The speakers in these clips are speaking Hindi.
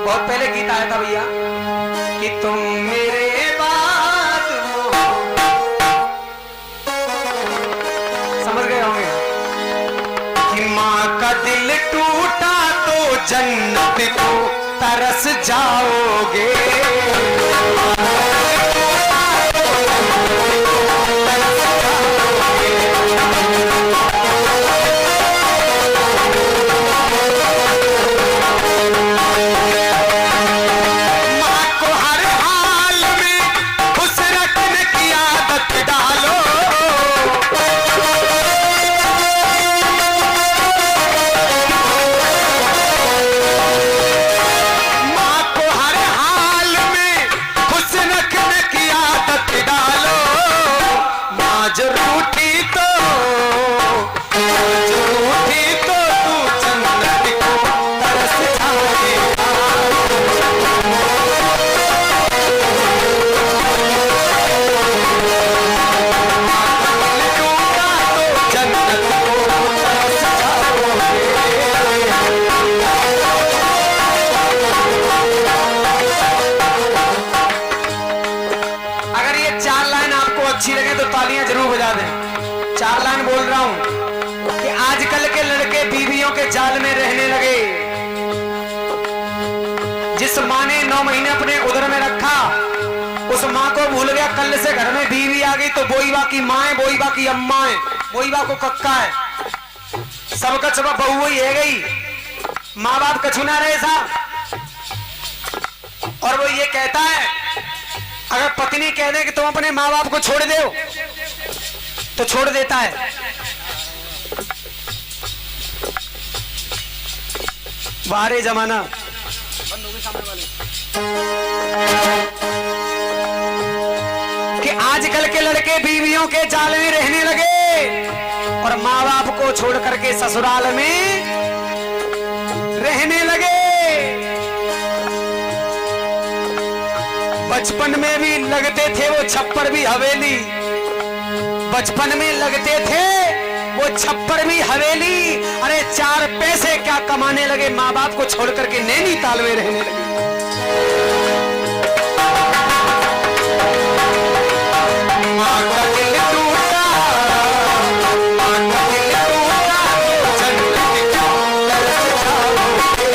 बहुत पहले गीत आया था भैया कि तुम मेरे बाद हो, समझ गए होंगे कि माँ का दिल टूटा तो जन्नत को तरस जाओगे। अच्छी लगे तो तालियां जरूर बजा दें। 4 लाइन बोल रहा हूं कि आजकल के लड़के बीवियों के जाल में रहने लगे। जिस माँ ने 9 महीने अपने उदर में रखा उस माँ को भूल गया। कल से घर में बीवी आ गई तो बोईबा की माँ है, बोईबा की अम्मा है, बोईबा को कक्का है, सबका सब बहू ही है गई। माँ बाप कछु ना रहे साहब। और वो ये कहता है अगर पत्नी कह दे कि तुम अपने माँ बाप को छोड़ दो तो छोड़ देता है। बाहर जमाना कि आजकल के लड़के बीवियों के जाल में रहने लगे और माँ बाप को छोड़ करके ससुराल में रहने लगे। बचपन में भी लगते थे वो छप्पर भी हवेली, बचपन में लगते थे वो छप्पर भी हवेली। अरे 4 पैसे क्या कमाने लगे, माँ बाप को छोड़ करके नैनीताल में रहने लगे। माँ का दिल टूटा, माँ का दिल टूटा, जन्नत को तरस जाओगे।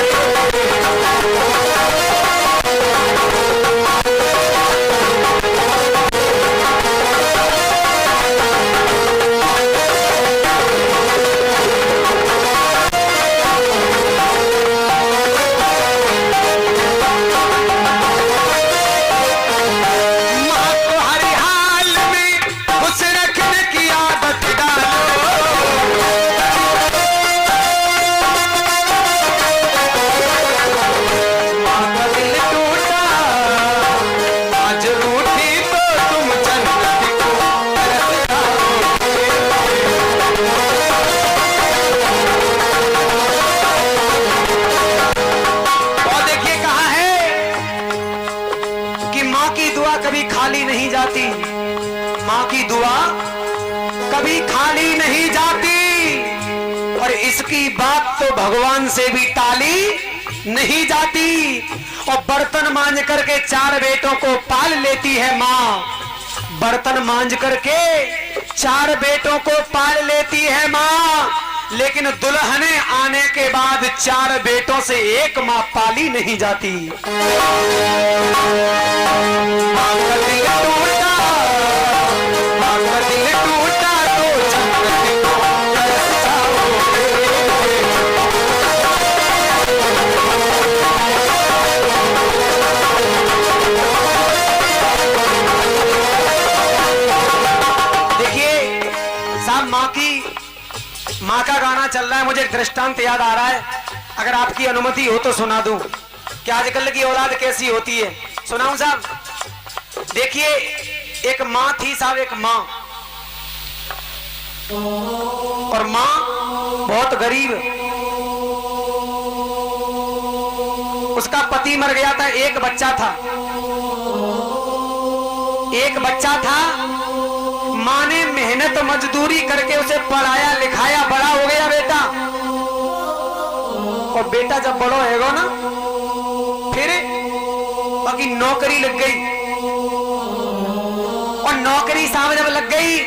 माँ की दुआ कभी खाली नहीं जाती और इसकी बात तो भगवान से भी टाली नहीं जाती। और बर्तन मांज करके 4 बेटों को पाल लेती है माँ, बर्तन मांज करके 4 बेटों को पाल लेती है माँ, लेकिन दुल्हने आने के बाद 4 बेटों से एक माँ पाली नहीं जाती। माँ का दिल टूटा, माँ का दिल टूटा तो जन्नत को तरस जाओगे। देखिए साहब, माँ का गाना चल रहा है, मुझे एक दृष्टांत याद आ रहा है, अगर आपकी अनुमति हो तो सुना दूं कि आजकल की औलाद कैसी होती है। सुनाऊं साहब? देखिए एक माँ थी साहब, एक माँ, और माँ बहुत गरीब, पति मर गया था, एक बच्चा था, एक बच्चा था। माँ ने मेहनत मजदूरी करके उसे पढ़ाया लिखाया, बड़ा हो गया बेटा। और बेटा जब बड़ो होगा ना, फिर बाकी नौकरी लग गई। और नौकरी साहब जब लग गई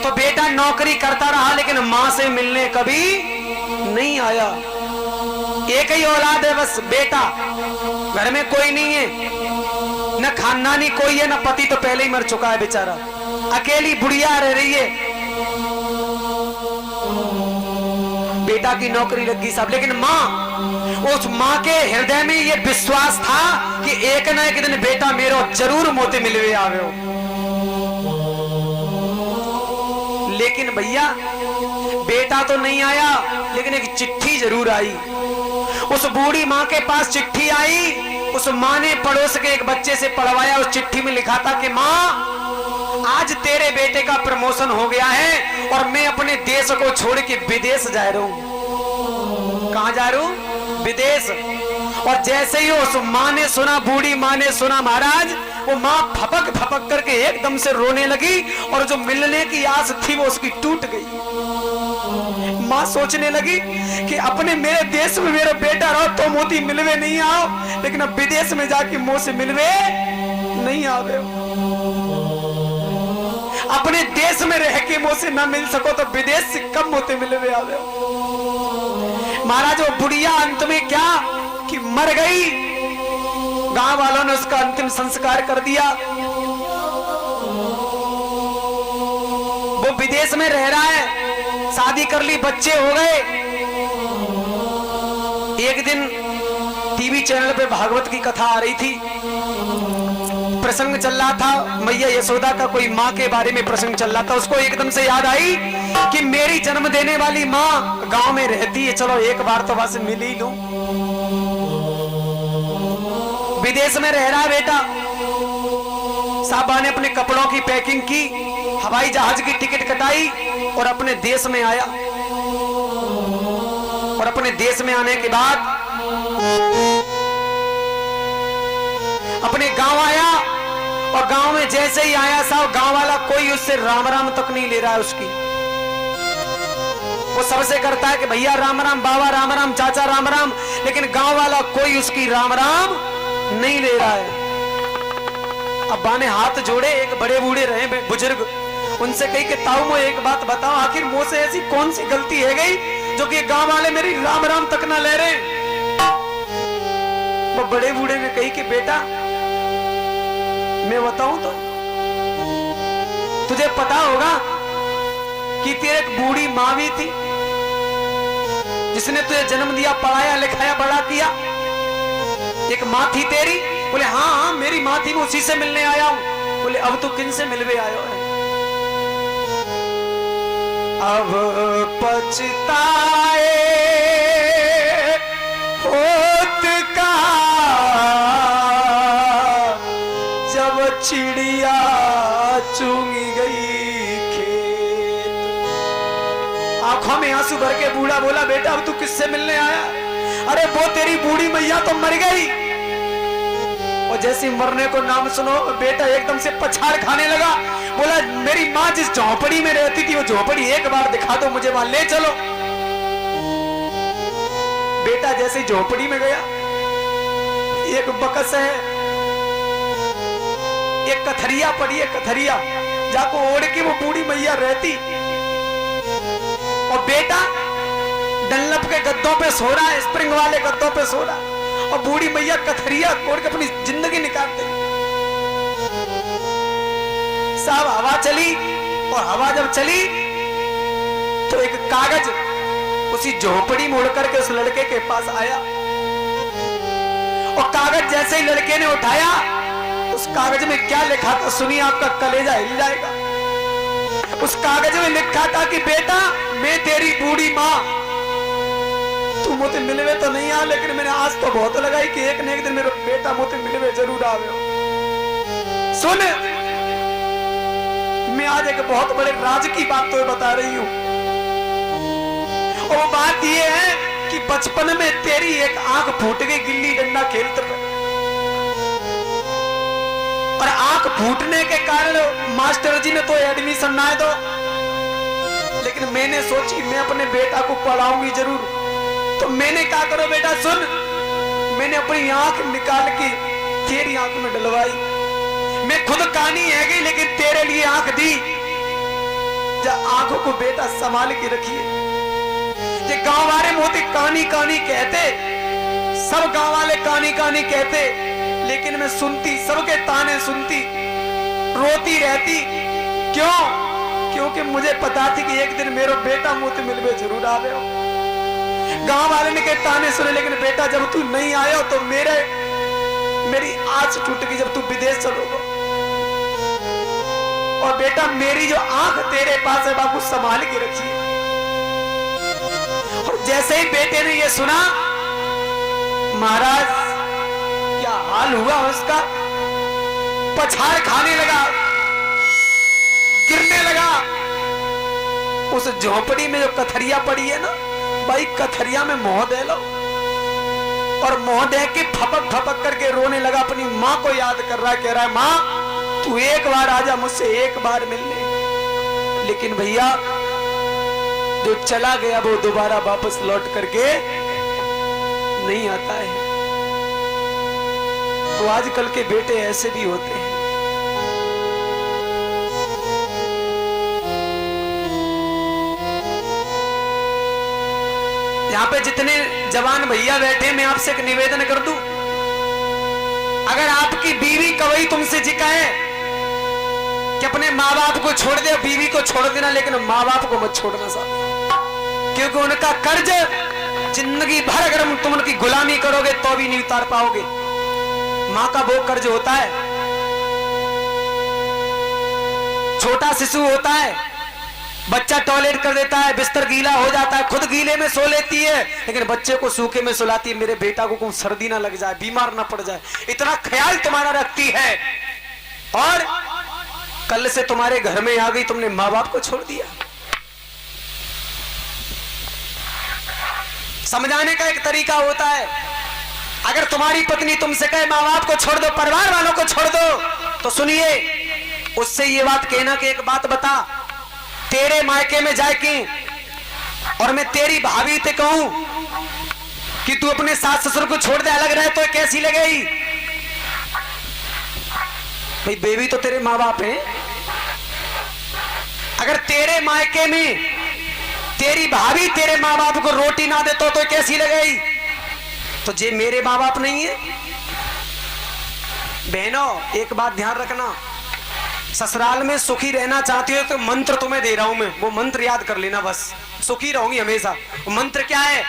तो बेटा नौकरी करता रहा, लेकिन मां से मिलने कभी नहीं आया। एक ही औलाद है बस, बेटा। घर में कोई नहीं है, न खानदानी कोई है, न पति तो पहले ही मर चुका है बेचारा। अकेली बुढ़िया रह रही है। बेटा की नौकरी लग गई सब, लेकिन मां, उस मां के हृदय में यह विश्वास था कि एक न एक दिन बेटा मेरो जरूर मोते मिलवे आवे हो। लेकिन भैया बेटा तो नहीं आया, लेकिन एक चिट्ठी जरूर आई। उस बूढ़ी मां के पास चिट्ठी आई। उस मां ने पड़ोस के एक बच्चे से पढ़वाया। उस चिट्ठी में लिखा था कि मां, आज तेरे बेटे का प्रमोशन हो गया है और मैं अपने देश को छोड़ के विदेश जा रहा हूं। कहां जा रहा हूं? विदेश। और जैसे ही उस मां ने सुना, बूढ़ी मां ने सुना महाराज, वो मां फपक फपक करके एकदम से रोने लगी और जो मिलने की आस थी वो उसकी टूट गई। मां सोचने लगी कि अपने मेरे देश में मेरा बेटा रहो तो मोती मिलवे नहीं आओ, लेकिन अब विदेश में जाके मुंह से मिलवे नहीं आवे। अपने देश में रह के मुंह से ना मिल सको तो विदेश से कम मोते मिलवे आवे। महाराज वो बुढ़िया अंत में क्या कि मर गई। गांव वालों ने उसका अंतिम संस्कार कर दिया। वो विदेश में रह रहा है, शादी कर ली, बच्चे हो गए। एक दिन टीवी चैनल पे भागवत की कथा आ रही थी, प्रसंग चल रहा था, मैया यशोदा का कोई माँ के बारे में प्रसंग चल रहा था। उसको एकदम से याद आई कि मेरी जन्म देने वाली माँ गांव में रहती है, चलो एक बार तो वहां से मिल ही लूं। विदेश में रह रहा है बेटा। साहबा ने अपने कपड़ों की पैकिंग की, हवाई जहाज की टिकट कटाई और अपने देश में आया। और अपने देश में आने के बाद अपने गांव आया और गांव में जैसे ही आया साहब, गांव वाला कोई उससे राम राम तक नहीं ले रहा है उसकी। वो सबसे करता है कि भैया राम राम, बाबा राम राम, चाचा राम राम, लेकिन गांव वाला कोई उसकी राम राम नहीं ले रहा है। अब्बा ने हाथ जोड़े, एक बड़े बूढ़े रहे बुजुर्ग, उनसे कही कि ताऊ मो एक बात बताओ, आखिर मुंह से ऐसी कौन सी गलती है गई जो कि गांव वाले मेरी राम राम तक ना ले रहे। वो बड़े बूढ़े ने कही कि बेटा मैं बताऊं तो तुझे पता होगा कि तेरे एक बूढ़ी माँ भी थी जिसने तुझे जन्म दिया, पढ़ाया लिखाया बड़ा किया। एक माँ थी तेरी? बोले हाँ हाँ मेरी माँ थी, मैं उसी से मिलने आया हूं। बोले अब तू किन से मिलवे आयो है? अब पछताए होत का जब चिड़िया चुंगी गई खेत। आंखों में आंसू भर के बूढ़ा बोला बेटा अब तू किससे मिलने आया? अरे वो तेरी बूढ़ी मैया तो मर गई। और जैसे मरने को नाम सुनो बेटा एकदम से पछाड़ खाने लगा। बोला मेरी माँ जिस झोपड़ी में रहती थी वो झोपड़ी एक बार दिखा दो मुझे, वहां ले चलो। बेटा जैसे झोपड़ी में गया, एक बकस है, एक कथरिया पड़ी है, कथरिया जाको ओढ़ के वो बूढ़ी मैया रहती। और बेटा डनलप के गद्दों पे सो रहा है, स्प्रिंग वाले गद्दों पे सो रहा है, और बूढ़ी मैया कथरिया ओढ़ के अपनी जिंदगी निकाल दे। साहब हवा चली, और हवा जब चली तो एक कागज उसी झोपड़ी में उड़ करके उस लड़के के पास आया। और कागज जैसे ही लड़के ने उठाया, उस कागज में क्या लिखा था सुनिए, आपका कलेजा हिल जाएगा। उस कागज में लिखा था कि बेटा मैं तेरी बूढ़ी माँ, तू मुझे मिलवे तो नहीं आ, लेकिन मैंने आज तो बहुत लगाई कि एक न एक दिन मेरा बेटा मुझे मिलवे जरूर आवे। सुन, मैं आज एक बहुत बड़े राज की बात तो बता रही हूं। और वो बात ये है कि बचपन में तेरी एक आंख फूट गई गिल्ली डंडा खेलते पे। और आंख फूटने के कारण मास्टर जी ने तो एडमिशन ना दो, लेकिन मैंने सोची मैं अपने बेटा को पढ़ाऊंगी जरूर। तो मैंने क्या करो बेटा सुन, मैंने अपनी आंख निकाल के तेरी आंख में डलवाई। मैं खुद कानी है गई लेकिन तेरे लिए आंख दी। जा आंखों को बेटा संभाल के रखिए। ये गांव वाले मोती कानी कानी कहते, सब गांव वाले कानी कानी कहते, लेकिन मैं सुनती, सबके ताने सुनती, रोती रहती। क्यों? क्योंकि मुझे पता थी कि एक दिन मेरा बेटा मुझे मिलवे जरूर आवे। गांव वाले ने के ताने सुने, लेकिन बेटा जब तू नहीं आया तो मेरी आस टूट गई जब तू विदेश चलोगे। और बेटा मेरी जो आंख तेरे पास है बाबू संभाल के रखिए। और जैसे ही बेटे ने ये सुना, महाराज क्या हाल हुआ उसका, पछाड़ खाने लगा, गिरने लगा। उस झोपड़ी में जो कथरिया पड़ी है ना भाई, कथरिया में मोह दे लो। और मोह दे के फपक फपक करके रोने लगा, अपनी माँ को याद कर रहा है, कह रहा है माँ तू एक बार आजा मुझसे, एक बार मिल ले। लेकिन भैया जो चला गया वो दोबारा वापस लौट करके नहीं आता है। तो आजकल के बेटे ऐसे भी होते हैं। यहाँ पे जितने जवान भैया बैठे, मैं आपसे एक निवेदन कर दूं, अगर आपकी बीवी कभी तुमसे जिकाए कि अपने माँ बाप को छोड़ दे, बीवी को छोड़ देना, लेकिन माँ बाप को मत छोड़ना साहब, क्योंकि उनका कर्ज जिंदगी भर अगर तुम उनकी गुलामी करोगे तो भी नहीं उतार पाओगे। माँ का वो कर्ज होता है, छोटा शिशु होता है, बच्चा टॉयलेट कर देता है, बिस्तर गीला हो जाता है, खुद गीले में सो लेती है, लेकिन बच्चे को सूखे में सुलाती है, मेरे बेटा को सर्दी ना लग जाए, बीमार ना पड़ जाए, इतना ख्याल तुम्हारा रखती है। और कल से तुम्हारे घर में आ गई, तुमने माँ बाप को छोड़ दिया। समझाने का एक तरीका होता है। अगर तुम्हारी पत्नी तुमसे कहे माँ बाप को छोड़ दो, परिवार वालों को छोड़ दो, तो सुनिए, उससे ये बात कहना कि एक बात बता, तेरे मायके में जाए कि और मैं तेरी भाभी से कहूं कि तू अपने सास ससुर को छोड़ दे, अलग रहे, तो कैसी लगेगी? भाई बेबी तो तेरे माँ बाप हैं। अगर तेरे मायके में तेरी भाभी तेरे माँ बाप को रोटी ना दे तो कैसी लगेगी? तो जे मेरे माँ बाप नहीं है। बहनों एक बात ध्यान रखना, ससुराल में सुखी रहना चाहती हो तो मंत्र तुम्हें दे रहा हूं मैं, वो मंत्र याद कर लेना, बस सुखी रहूंगी हमेशा। वो मंत्र क्या है?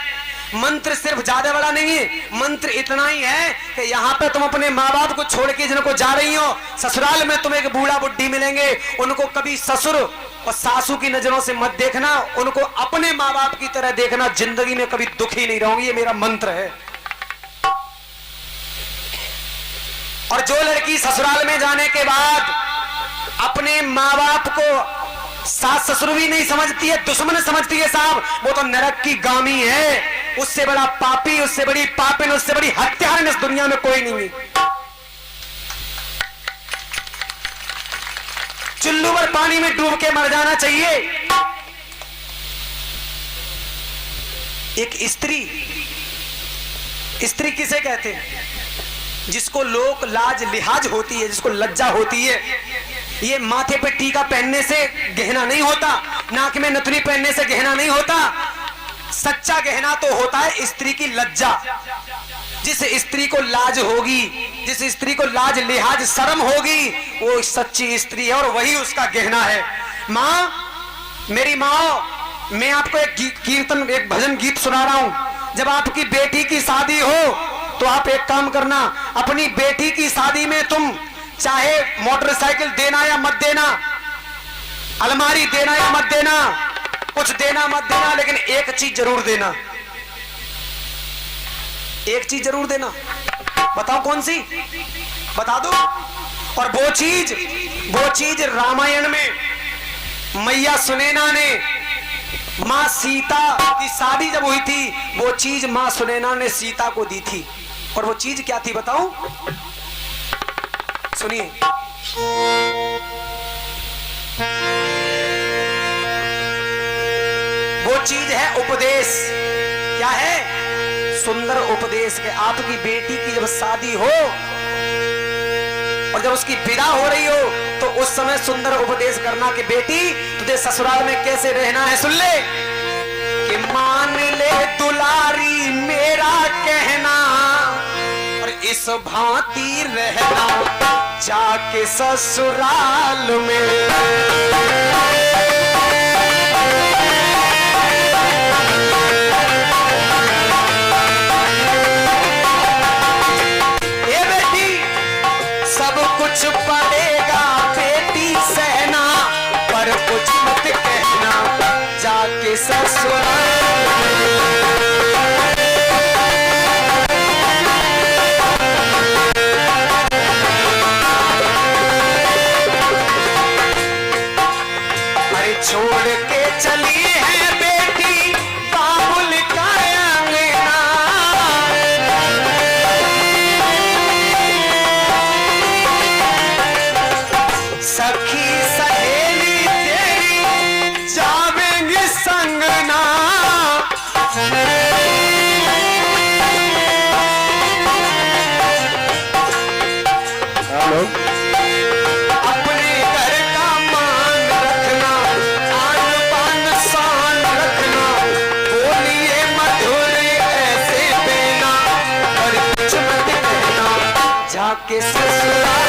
मंत्र सिर्फ ज्यादा बड़ा नहीं है, मंत्र इतना ही है कि यहाँ पे तुम अपने माँ बाप को छोड़ के जिनको जा रही हो, ससुराल में तुम्हें एक बूढ़ा बुढ़ी मिलेंगे, उनको कभी ससुर और सासू की नजरों से मत देखना, उनको अपने माँ बाप की तरह देखना, जिंदगी में कभी दुखी नहीं रहूंगी, ये मेरा मंत्र है। और जो लड़की ससुराल में जाने के बाद अपने माँ बाप को सास ससुर भी नहीं समझती है, दुश्मन समझती है साहब, वो तो नरक की गामी है। उससे बड़ा पापी, उससे बड़ी पापिन, उससे बड़ी हत्यारन इस दुनिया में कोई नहीं है। चुल्लू पर पानी में डूब के मर जाना चाहिए। एक स्त्री किसे कहते हैं? जिसको लोक लाज लिहाज होती है, जिसको लज्जा होती है। ये माथे पे टीका पहनने से गहना नहीं होता, नाक में नथुनी पहनने से गहना नहीं होता। सच्चा गहना तो होता है स्त्री की लज्जा। जिस स्त्री को लाज होगी, जिस स्त्री को लाज लिहाज शर्म होगी, वो सच्ची स्त्री है और वही उसका गहना है। माँ, मेरी माँ, मैं आपको एक कीर्तन, एक भजन गीत सुना रहा हूं। जब आपकी बेटी की शादी हो तो आप एक काम करना, अपनी बेटी की शादी में तुम चाहे मोटरसाइकिल देना या मत देना, अलमारी देना या मत देना, कुछ देना मत देना, लेकिन एक चीज जरूर देना, एक चीज जरूर देना। बताओ कौन सी? बता दो। और वो चीज रामायण में मैया सुनैना ने, मां सीता की शादी जब हुई थी, वो चीज मां सुनैना ने सीता को दी थी। और वो चीज क्या थी बताऊं? सुनिए। वो चीज है उपदेश। क्या है? सुंदर उपदेश के आपकी बेटी की जब शादी हो और जब उसकी विदा हो रही हो तो उस समय सुंदर उपदेश करना कि बेटी तुझे ससुराल में कैसे रहना है। सुन ले कि मान ले दुलारी मेरा कहना और इस भांति रहना जाके ससुराल में। कुछ पड़ेगा बेटी सहना पर कुछ मत कहना जाके ससुराल। अरे छोड़ के चली है बेटी बाबुल का अंगना, सखी सहेली तेरी जावेंगे संगना। हेलो। अपने घर का मान रखना, आन बान शान रखना, बोलिए मधुर ऐसे देना और कुछ मत कहना जाके ससुराल।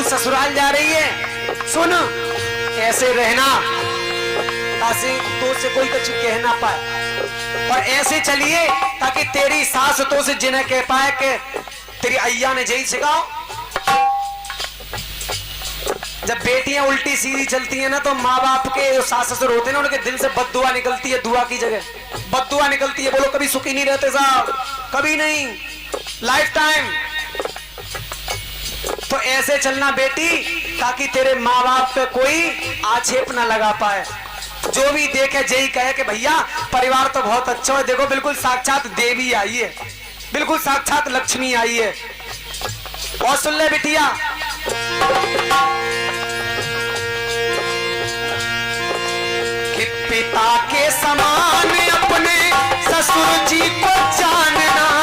ससुराल जा रही है, सुन ऐसे रहना ताकि तो से कोई कुछ कह ना पाए और ऐसे चलिए ताकि तेरी सास तो से जिन्हें कह पाए कि तेरी अय्या ने यही सिखाओ। जब बेटियां उल्टी सीधी चलती हैं ना तो माँ बाप के जो सास ससुर होते हैं ना उनके दिल से बद्दुआ निकलती है, दुआ की जगह बद्दुआ निकलती है। बोलो कभी सुखी नहीं रहते साहब, कभी नहीं, लाइफ टाइम। तो ऐसे चलना बेटी ताकि तेरे माँ बाप पे कोई आक्षेप ना लगा पाए। जो भी देखे यही कहे कि भैया परिवार तो बहुत अच्छा है, देखो बिल्कुल साक्षात देवी आई है, बिल्कुल साक्षात लक्ष्मी आई है। और सुन ले बिटिया, कि पिता के समान अपने ससुर जी को जानना,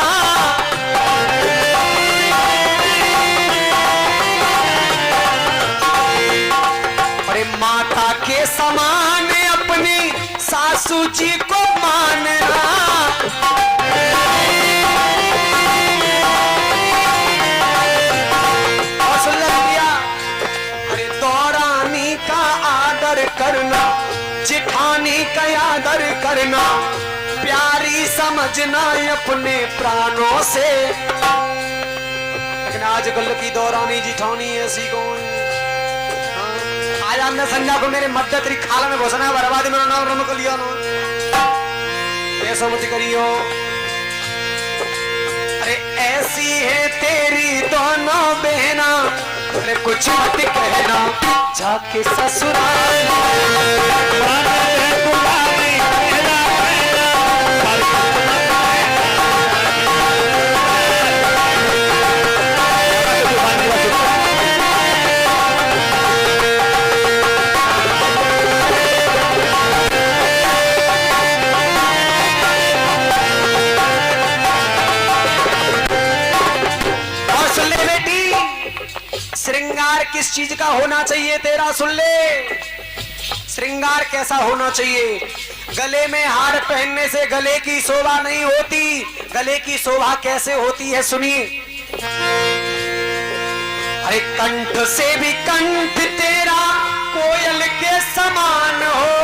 माता के समान अपनी सासू जी को मानना। और सुन लिया, अरे दौरानी का आदर करना, जिठानी का आदर करना, प्यारी समझना अपने प्राणों से। लेकिन आजकल की दौरानी जिठानी ऐसी कौन? आज हमने संध्या को मेरे मध्य तेरी खाला में घोषणा बर्बादी मेरा नाम रमक लिया ना, ऐसा मत करियो। अरे ऐसी है तेरी दोनों बहना, अरे कुछ मत कहना जाके ससुराल। श्रृंगार किस चीज का होना चाहिए तेरा? सुन ले, श्रृंगार कैसा होना चाहिए? गले में हार पहनने से गले की शोभा नहीं होती। गले की शोभा कैसे होती है सुनिए। अरे कंठ से भी कंठ तेरा कोयल के समान हो,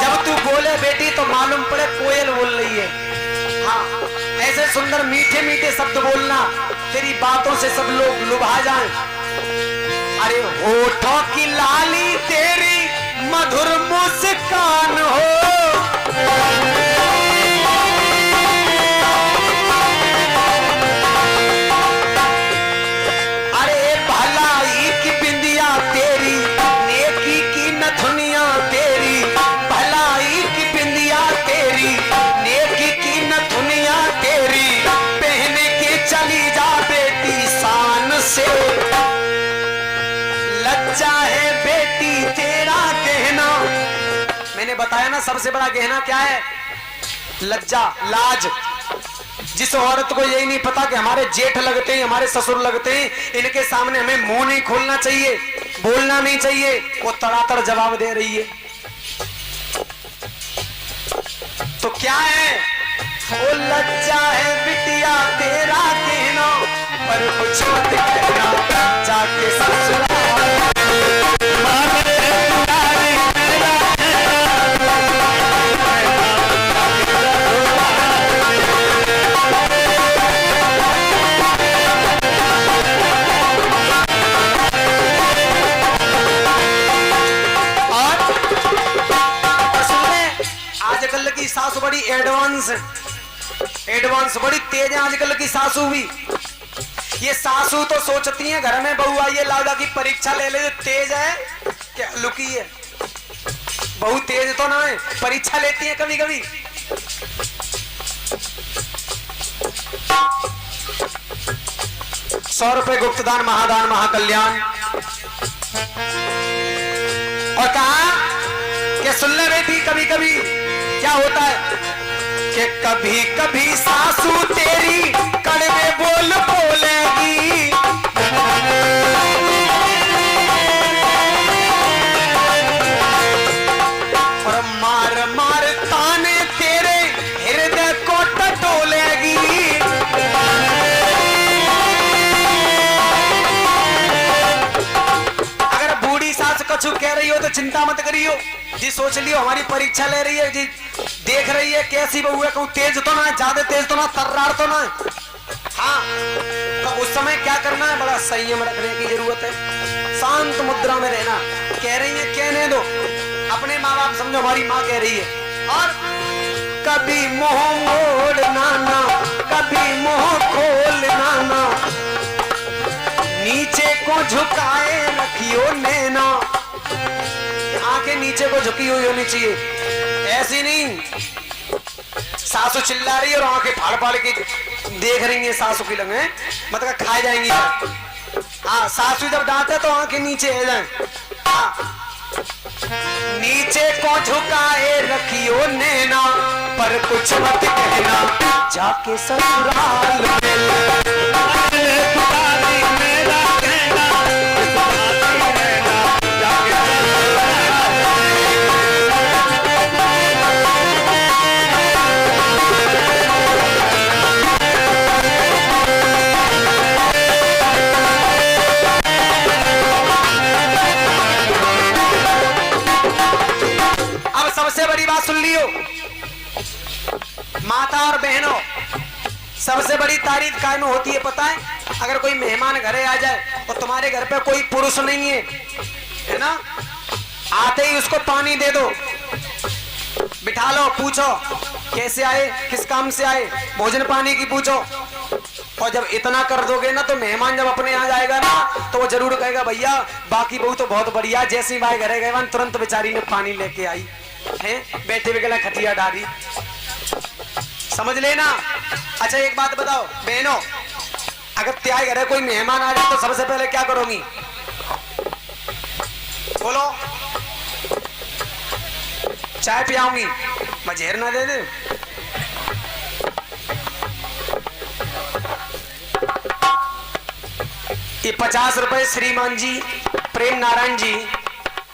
जब तू बोले बेटी तो मालूम पड़े कोयल बोल रही है। हाँ, ऐसे सुंदर मीठे मीठे शब्द बोलना, तेरी बातों से सब लोग लुभा जाएं। अरे होठों की लाली तेरी मधुर मुस्कान हो। अरे भलाई की बिंदिया तेरी, नेकी की नथुनिया तेरी, भलाई की बिंदिया तेरी, नेकी की नथुनिया तेरी, पहन के चली जा बेटी शान से। लज्जा है बेटी तेरा गहना। मैंने बताया ना सबसे बड़ा गहना क्या है? लज्जा, लाज। जिस औरत को यही नहीं पता कि हमारे जेठ लगते हैं, हमारे ससुर लगते हैं, इनके सामने हमें मुंह नहीं खोलना चाहिए, बोलना नहीं चाहिए, वो तड़ातड़ जवाब दे रही है। तो क्या है? वो लज्जा है बिटिया तेरा कहना, पर कुछ मत कहना जाके ससुराल। आजकल की सासू बड़ी एडवांस बड़ी तेज है आजकल की सासू भी। ये सासू तो सोचती है घर में बहू आई है लाउडा की परीक्षा ले ले, तेज है क्या लुकी है? बहू तेज तो ना है, परीक्षा लेती है कभी कभी। ₹100 गुप्तदान, महादान, महाकल्याण। और कहा कि सुन ले बेटी, कभी कभी क्या होता है कि कभी कभी सासू तेरी कड़वे बोल बोलेगी, और मार मार ताने तेरे हृदय को टटोलेगी। अगर बूढ़ी सास कछु कह रही हो तो चिंता मत करियो जी, सोच लियो हमारी परीक्षा ले रही है जी, देख रही है कैसी बहू है, कहूं तेज तो ना है, ज्यादा तेज तो ना, तर्रार तो ना है। हाँ, तो उस समय क्या करना है? बड़ा संयम रखने की जरूरत है, शांत मुद्रा में रहना। कह रही है कहने दो, अपने माँ बाप समझो हमारी माँ कह रही है। और कभी मुंह मोड़ना ना, कभी मुंह खोलना ना, नीचे को झुकाए रखियो नैना। आंखें नीचे को झुकी हुई होनी चाहिए, ऐसी नहीं सासू चिल्ला रही है और आंखें फाड़ फाड़ के देख रही है सासू की लगे, मतलब खा जाएंगी। हाँ, सासू जब डांटे तो आंखें नीचे आ जाए। हाँ, नीचे को झुकाए रखियो नैना, पर कुछ मत कहना जाके ससुराल में। सबसे बड़ी बात सुन लियो माता और बहनों, सबसे बड़ी तारीफ काय में होती है पता है? अगर कोई मेहमान घरे आ जाए और तुम्हारे घर पे कोई पुरुष नहीं है ना, आते ही उसको पानी दे दो, बिठा लो, पूछो कैसे आए, किस काम से आए, भोजन पानी की पूछो। और जब इतना कर दोगे ना तो मेहमान जब अपने यहाँ जाएगा ना तो वो जरूर कहेगा भैया बाकी बहू तो बहुत बढ़िया, जैसी भाई घरे गए तुरंत बेचारी ने पानी लेके आई है, बैठे हुए गला खटिया डाली, समझ लेना। अच्छा एक बात बताओ बहनों, अगर त्याग घरे कोई मेहमान आ जाए तो सबसे पहले क्या करोगी? बोलो। चाय पियाऊंगी, मैं जहर ना दे दे। ये 50 रुपए श्रीमान जी प्रेम नारायण जी,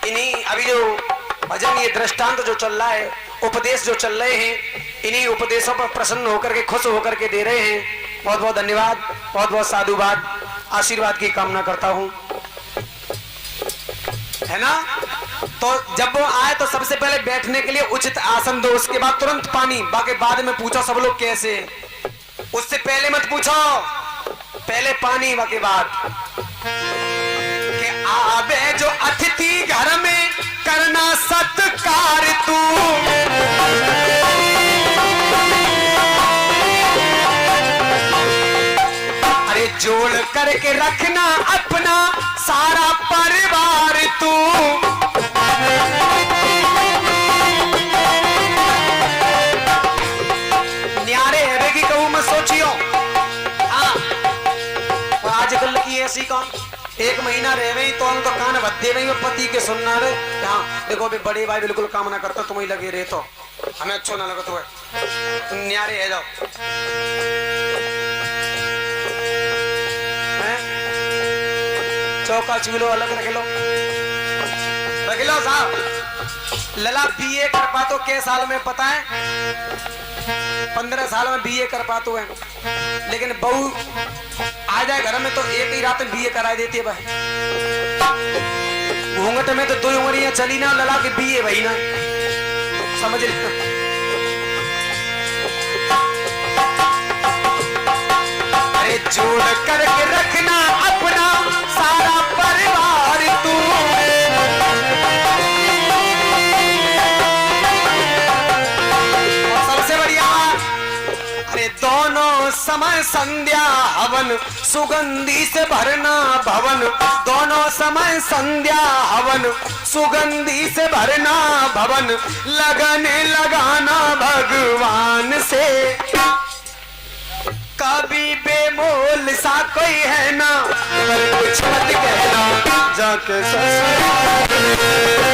इन्हीं अभी जो भजन ये दृष्टांत जो चल रहा है, उपदेश जो चल रहे हैं, इन्हीं उपदेशों पर प्रसन्न होकर के खुश होकर के दे रहे हैं। बहुत बहुत धन्यवाद, बहुत बहुत साधुवाद, आशीर्वाद की कामना करता हूं, है ना। तो जब वो आए तो सबसे पहले बैठने के लिए उचित आसन दो, उसके बाद तुरंत पानी, बाकी बाद में पूछो सब लोग कैसे, उससे पहले मत पूछो, पहले पानी बाकी बाद। कि आवे जो अतिथि घर में करना सत्कार तू। अरे जोड़ करके रखना अपना सारा परिवार तू। न्यारे रहेगी कहूं मैं सोचियो। हाँ और आजकल की ऐसी कौन 1 महीना रह गई तो उनको कान भद्दे नहीं पति के सुनना रे। हाँ देखो अभी बड़े भाई बिल्कुल काम ना करता तुम्हें लगे रहे तो हमें अच्छा ना लगा तुम्हें न्यारे है जाओ। चौका चूलो अलग रख लो साहब। लला बीए कर पातो के साल में पता है 15 साल में बीए कर पातो है, लेकिन बहू आ जाए घर में तो एक ही रात में बीए करा देती है भाई। घूंघट में तो 2 उंगलियां चली ना लला के बीए भाई ना समझ लेना। अरे जोड़ करके रखना अपना सारा परिवार तू। और सबसे बढ़िया अरे दोनों समय संध्या हवन सुगंधी से भरना भवन। दोनों समय संध्या हवन सुगंधी से भरना भवन। लगने लगाना भगवान से कभी बेमोल सा कोई है ना, पर कुछ मत कहना जाके ससुराल।